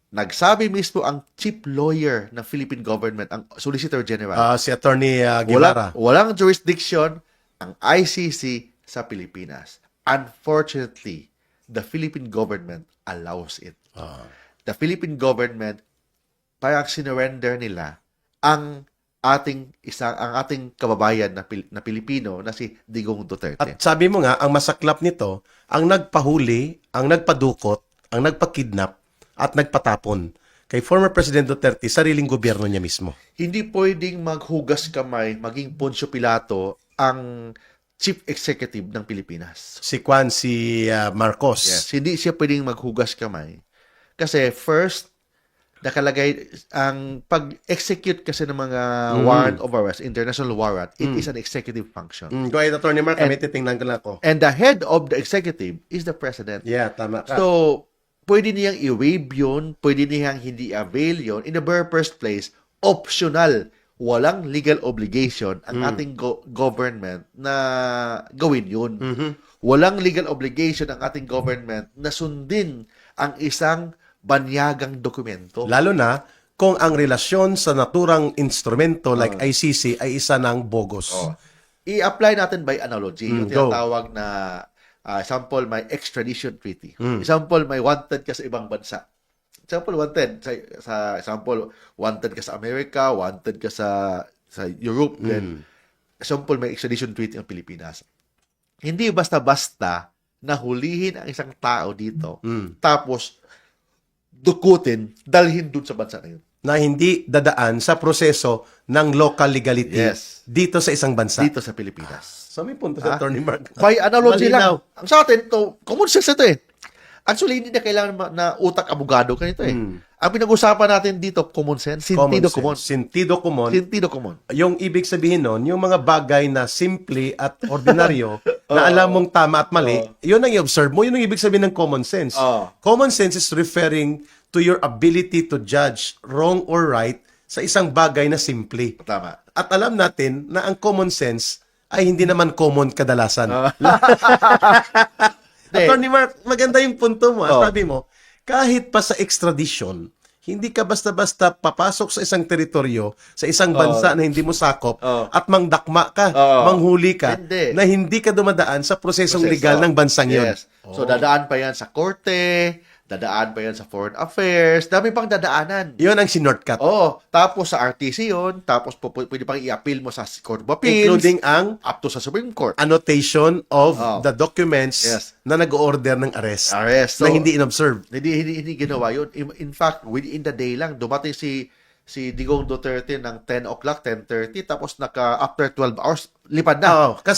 Nagsabi mismo ang chief lawyer ng Philippine government, ang Solicitor General, Si Attorney Guevara. walang jurisdiction ang ICC sa Pilipinas. Unfortunately, the Philippine government allows it. The Philippine government parang sinurrender nila ang ating kababayan na Pilipino na si Digong Duterte. At sabi mo nga, ang masaklap nito, ang nagpahuli, ang nagpadukot, ang nagpakidnap, at nagpatapon kay former President Duterte, sariling gobyerno niya mismo. Hindi pwedeng maghugas kamay, maging Poncio Pilato ang chief executive ng Pilipinas. Si Marcos. Yes, hindi siya pwedeng maghugas kamay. Kasi first, nakalagay ang pag-execute kasi ng mga warrant of arrest, international warrant, it is an executive function. Go ahead, Attorney Mark, kami titingnan ko lang ako. And the head of the executive is the president. Yeah, tama ka. So, pwede niyang i-waive yun, pwede niyang hindi avail yun. In the very first place, optional. Walang legal obligation ang ating government na gawin yun. Walang legal obligation ang ating government na sundin ang isang banyagang dokumento. Lalo na kung ang relasyon sa naturang instrumento like ICC ay isa ng bogus. I-apply natin by analogy. Yung go. tinatawag na example, may extradition treaty. Example, may wanted ka sa ibang bansa. Example, wanted. Example, wanted ka sa Amerika, wanted ka sa Europe. Then, example, may extradition treaty ng Pilipinas. Hindi basta-basta na hulihin ang isang tao dito, tapos dukutin, dalhin dun sa bansa na yun. Na hindi dadaan sa proseso ng local legality Yes. dito sa isang bansa. Dito sa Pilipinas. So may punto sa Attorney Mark. By analogy Malinaw. lang. Ang sa atin, to, common sense ito eh. Actually, hindi na kailangan na utak abogado ganito eh. Ang pinag-usapan natin dito, common sense, sentido common. Sentido common. Sentido common. Yung ibig sabihin nun, yung mga bagay na simple at ordinaryo na alam mong tama at mali, yun ang i-observe mo. Yun ang ibig sabihin ng common sense. Common sense is referring to your ability to judge wrong or right sa isang bagay na simple. Tama. At alam natin na ang common sense ay hindi naman common kadalasan. Attorney Mark, maganda yung punto mo. Sabi mo, kahit pa sa extradition, hindi ka basta-basta papasok sa isang teritoryo, sa isang bansa na hindi mo sakop, at mangdakma ka, manghuli ka, Hindi. na hindi ka dumadaan sa prosesong legal ng bansang yun. Yes. So, dadaan pa yan sa korte, dadaan pa yan sa foreign affairs, dami pang dadaanan. Yun ang sinortcut. Tapos sa RTC yun, tapos pwede pang i-appeal mo sa Court of Appeals, Including ang up to sa Supreme Court. annotation of the documents Yes. na nag-order ng arrest. Arrest. Na hindi in-observe. Hindi ginawa yun. In fact, within the day lang, dumating si Digong Duterte ng 10 o'clock, 10:30, tapos after 12 hours, lipad na. Kasi